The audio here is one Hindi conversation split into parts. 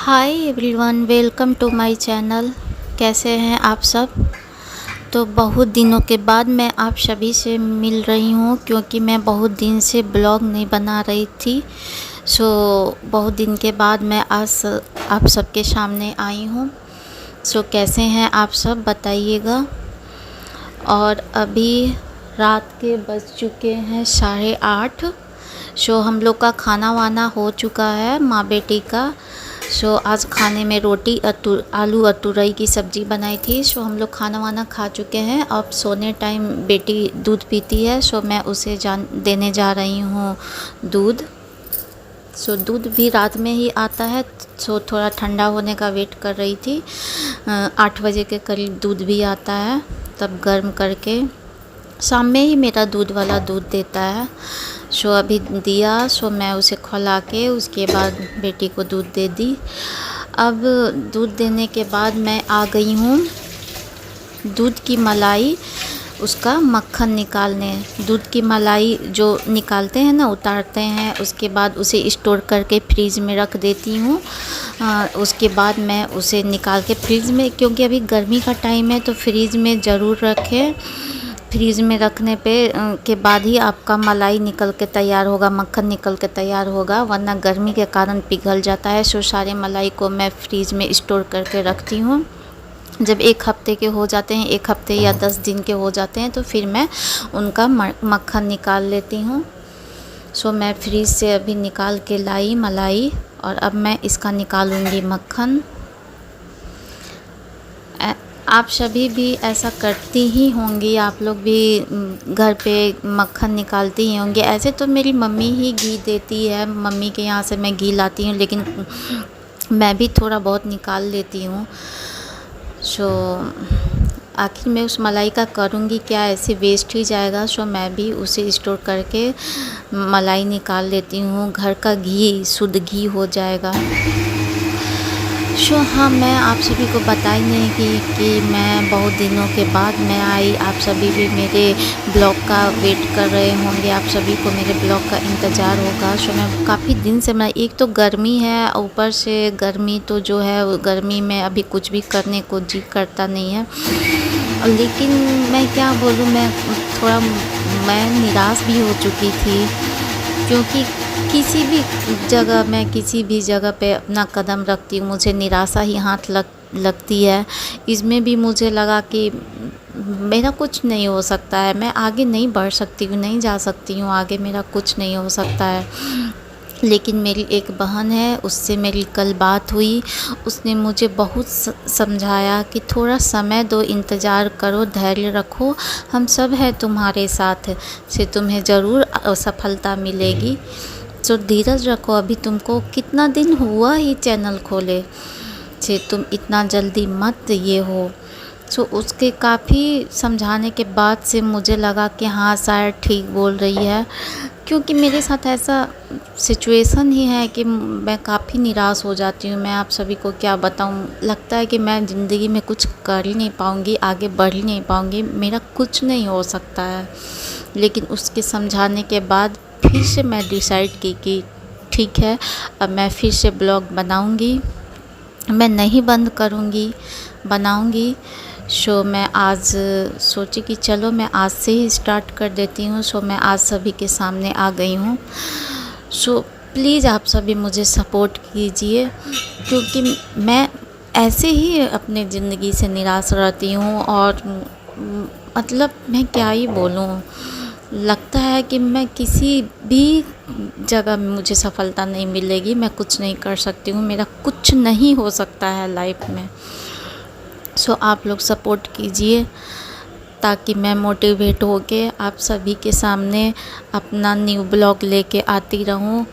Hi everyone, welcome to my channel. कैसे हैं आप सब। तो बहुत दिनों के बाद मैं आप सभी से मिल रही हूँ, क्योंकि मैं बहुत दिन से ब्लॉग नहीं बना रही थी। बहुत दिन के बाद मैं आज आप सबके सामने आई हूँ। कैसे हैं आप सब बताइएगा। और अभी रात के बज चुके हैं 8:30। हम लोग का खाना वाना हो चुका है, माँ बेटी का। आज खाने में रोटी आलू और तुरई की सब्ज़ी बनाई थी। हम लोग खाना वाना खा चुके हैं। अब सोने टाइम बेटी दूध पीती है, मैं उसे देने जा रही हूँ दूध। दूध भी रात में ही आता है, थोड़ा ठंडा होने का वेट कर रही थी। 8 बजे के करीब दूध भी आता है, तब गर्म करके शाम में ही मेरा दूध वाला दूध देता है। अभी दिया, मैं उसे खौला के उसके बाद बेटी को दूध दे दी। अब दूध देने के बाद मैं आ गई हूँ दूध की मलाई, उसका मक्खन निकालने। दूध की मलाई जो निकालते हैं ना, उतारते हैं, उसके बाद उसे स्टोर करके फ्रीज़ में रख देती हूँ। उसके बाद मैं उसे निकाल के फ्रीज़ में, क्योंकि अभी गर्मी का टाइम है तो फ्रीज़ में ज़रूर रखें। फ्रीज़ में रखने के बाद ही आपका मलाई निकल के तैयार होगा, मक्खन निकल के तैयार होगा, वरना गर्मी के कारण पिघल जाता है। सारे मलाई को मैं फ्रीज़ में स्टोर करके रखती हूँ। जब 1 हफ़्ते के हो जाते हैं, 1 हफ़्ते या 10 दिन के हो जाते हैं, तो फिर मैं उनका मक्खन निकाल लेती हूँ। मैं फ्रीज़ से अभी निकाल के लाई मलाई, और अब मैं इसका निकालूँगी मक्खन। आप सभी भी ऐसा करती ही होंगी, आप लोग भी घर पे मक्खन निकालती ही होंगी। ऐसे तो मेरी मम्मी ही घी देती है, मम्मी के यहाँ से मैं घी लाती हूँ, लेकिन मैं भी थोड़ा बहुत निकाल लेती हूँ। आखिर मैं उस मलाई का करूँगी क्या, ऐसे वेस्ट ही जाएगा। मैं भी उसे स्टोर करके मलाई निकाल लेती हूँ, घर का घी शुद्ध घी हो जाएगा। हाँ, मैं आप सभी को बता ही नहीं कि मैं बहुत दिनों के बाद मैं आई। आप सभी भी मेरे ब्लॉग का वेट कर रहे होंगे, आप सभी को मेरे ब्लॉग का इंतज़ार होगा। मैं काफ़ी दिन से, मैं एक तो गर्मी है, ऊपर से गर्मी तो जो है, गर्मी में अभी कुछ भी करने को जी करता नहीं है। लेकिन मैं क्या बोलूँ, मैं निराश भी हो चुकी थी, क्योंकि किसी भी जगह पे अपना कदम रखती हूँ, मुझे निराशा ही हाथ लगती है। इसमें भी मुझे लगा कि मेरा कुछ नहीं हो सकता है, मैं आगे नहीं बढ़ सकती हूँ, नहीं जा सकती हूँ आगे, मेरा कुछ नहीं हो सकता है। लेकिन मेरी एक बहन है, उससे मेरी कल बात हुई। उसने मुझे बहुत समझाया कि थोड़ा समय दो, इंतज़ार करो, धैर्य रखो, हम सब हैं तुम्हारे साथ, से तुम्हें ज़रूर सफलता मिलेगी। धीरज रखो, अभी तुमको कितना दिन हुआ ही चैनल खोले, से तुम इतना जल्दी मत ये हो। उसके काफ़ी समझाने के बाद से मुझे लगा कि हाँ, शायद ठीक बोल रही है, क्योंकि मेरे साथ ऐसा सिचुएशन ही है कि मैं काफ़ी निराश हो जाती हूँ। मैं आप सभी को क्या बताऊँ, लगता है कि मैं ज़िंदगी में कुछ कर ही नहीं पाऊँगी, आगे बढ़ ही नहीं पाऊँगी, मेरा कुछ नहीं हो सकता है। लेकिन उसके समझाने के बाद फिर से मैं डिसाइड की कि ठीक है, अब मैं फिर से ब्लॉग बनाऊँगी, मैं नहीं बंद करूँगी, बनाऊँगी। मैं आज सोची कि चलो मैं आज से ही स्टार्ट कर देती हूँ। मैं आज सभी के सामने आ गई हूँ। प्लीज़ आप सभी मुझे सपोर्ट कीजिए, क्योंकि मैं ऐसे ही अपने ज़िंदगी से निराश रहती हूँ। और मतलब मैं क्या ही बोलूँ, लगता है कि मैं किसी भी जगह में मुझे सफलता नहीं मिलेगी, मैं कुछ नहीं कर सकती हूँ, मेरा कुछ नहीं हो सकता है लाइफ में। आप लोग सपोर्ट कीजिए, ताकि मैं मोटिवेट होके आप सभी के सामने अपना न्यू ब्लॉग लेके आती रहूं,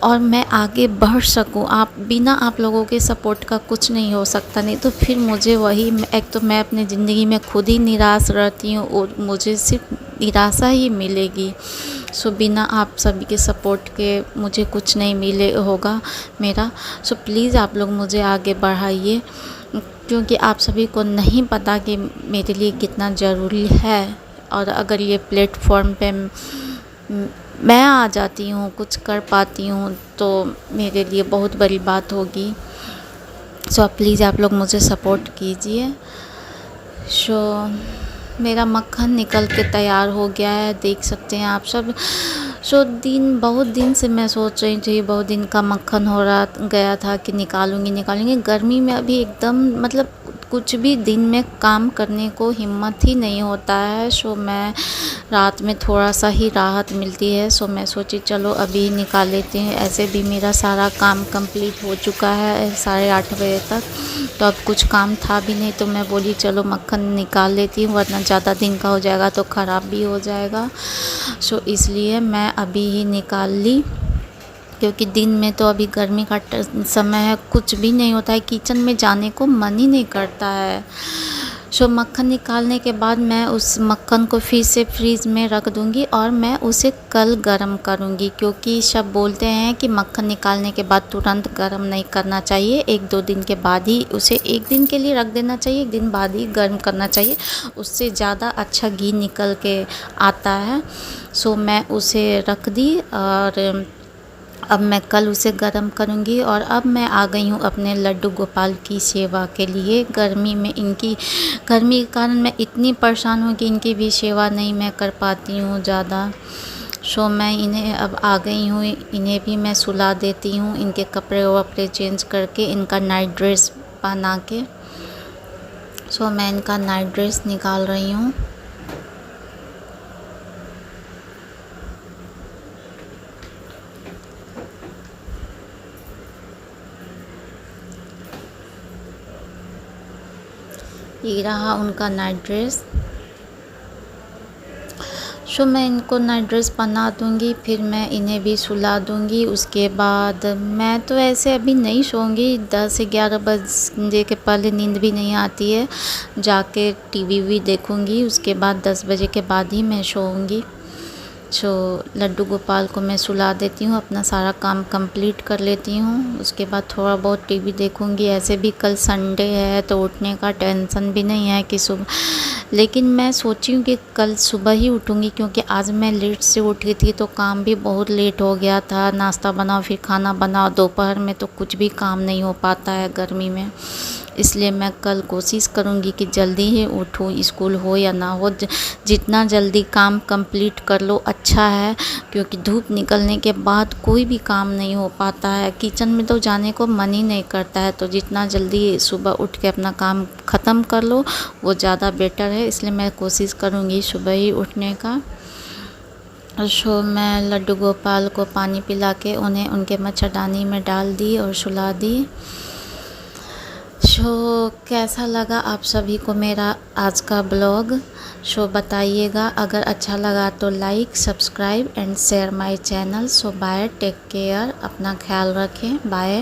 और मैं आगे बढ़ सकूं। बिना आप लोगों के सपोर्ट का कुछ नहीं हो सकता, नहीं तो फिर मुझे एक तो मैं अपनी ज़िंदगी में खुद ही निराश रहती हूँ, और मुझे सिर्फ निराशा ही मिलेगी। बिना आप सभी के सपोर्ट के मुझे कुछ नहीं मिले होगा मेरा। प्लीज़ आप लोग मुझे आगे बढ़ाइए, क्योंकि आप सभी को नहीं पता कि मेरे लिए कितना ज़रूरी है। और अगर ये प्लेटफॉर्म पे मैं आ जाती हूँ, कुछ कर पाती हूँ तो मेरे लिए बहुत बड़ी बात होगी। सो प्लीज़ आप लोग मुझे सपोर्ट कीजिए। सो मेरा मक्खन निकल के तैयार हो गया है, देख सकते हैं आप सब। सो बहुत दिन से मैं सोच रही थी, बहुत दिन का मक्खन हो रहा गया था कि निकालूंगी। गर्मी में अभी एकदम मतलब कुछ भी दिन में काम करने को हिम्मत ही नहीं होता है। सो मैं रात में थोड़ा सा ही राहत मिलती है। सो मैं सोची चलो अभी निकाल लेती हूँ। ऐसे भी मेरा सारा काम कंप्लीट हो चुका है 8:30 बजे तक, तो अब कुछ काम था भी नहीं, तो मैं बोली चलो मक्खन निकाल लेती हूँ, वरना ज़्यादा दिन का हो जाएगा तो ख़राब भी हो जाएगा। सो इसलिए मैं अभी ही निकाल ली, क्योंकि दिन में तो अभी गर्मी का समय है, कुछ भी नहीं होता है, किचन में जाने को मन ही नहीं करता है। सो मक्खन निकालने के बाद मैं उस मक्खन को फिर से फ्रीज में रख दूंगी और मैं उसे कल गरम करूंगी, क्योंकि सब बोलते हैं कि मक्खन निकालने के बाद तुरंत गरम नहीं करना चाहिए, 1-2 दिन के बाद ही उसे, 1 दिन के लिए रख देना चाहिए, 1 दिन बाद ही गर्म करना चाहिए, उससे ज़्यादा अच्छा घी निकल के आता है। सो मैं उसे रख दी और अब मैं कल उसे गरम करूँगी। और अब मैं आ गई हूँ अपने लड्डू गोपाल की सेवा के लिए। गर्मी के कारण मैं इतनी परेशान हूँ कि इनकी भी सेवा नहीं मैं कर पाती हूँ ज़्यादा। सो मैं इन्हें अब आ गई हूँ, इन्हें भी मैं सुला देती हूँ, इनके कपड़े वपड़े चेंज करके, इनका नाइट ड्रेस पहना के। सो मैं इनका नाइट ड्रेस निकाल रही हूँ। ये रहा उनका नाइट ड्रेस। सो मैं इनको नाइट ड्रेस पहना दूँगी, फिर मैं इन्हें भी सुला दूँगी। उसके बाद मैं तो ऐसे अभी नहीं सोऊंगी, 10-11 बजे के पहले नींद भी नहीं आती है, जाके टीवी भी देखूँगी। उसके बाद 10 बजे के बाद ही मैं सोऊंगी। सो लड्डू गोपाल को मैं सुला देती हूँ, अपना सारा काम कंप्लीट कर लेती हूँ। उसके बाद थोड़ा बहुत टीवी देखूँगी। ऐसे भी कल संडे है तो उठने का टेंशन भी नहीं है कि सुबह, लेकिन मैं सोची हूँ कि कल सुबह ही उठूँगी, क्योंकि आज मैं लेट से उठी थी तो काम भी बहुत लेट हो गया था। नाश्ता बनाओ, फिर खाना बनाओ, दोपहर में तो कुछ भी काम नहीं हो पाता है गर्मी में। इसलिए मैं कल कोशिश करूँगी कि जल्दी ही उठूँ, स्कूल हो या ना हो, जितना जल्दी काम कंप्लीट कर लो अच्छा है, क्योंकि धूप निकलने के बाद कोई भी काम नहीं हो पाता है, किचन में तो जाने को मन ही नहीं करता है। तो जितना जल्दी सुबह उठ के अपना काम ख़त्म कर लो वो ज़्यादा बेटर है, इसलिए मैं कोशिश करूँगी सुबह ही उठने का। सो मैं लड्डू गोपाल को पानी पिला के उन्हें उनके मच्छरदानी में डाल दी और सुला दी। सो कैसा लगा आप सभी को मेरा आज का ब्लॉग? सो बताइएगा। अगर अच्छा लगा तो like, subscribe and share my channel. So bye, take care, अपना ख्याल रखें, बाय।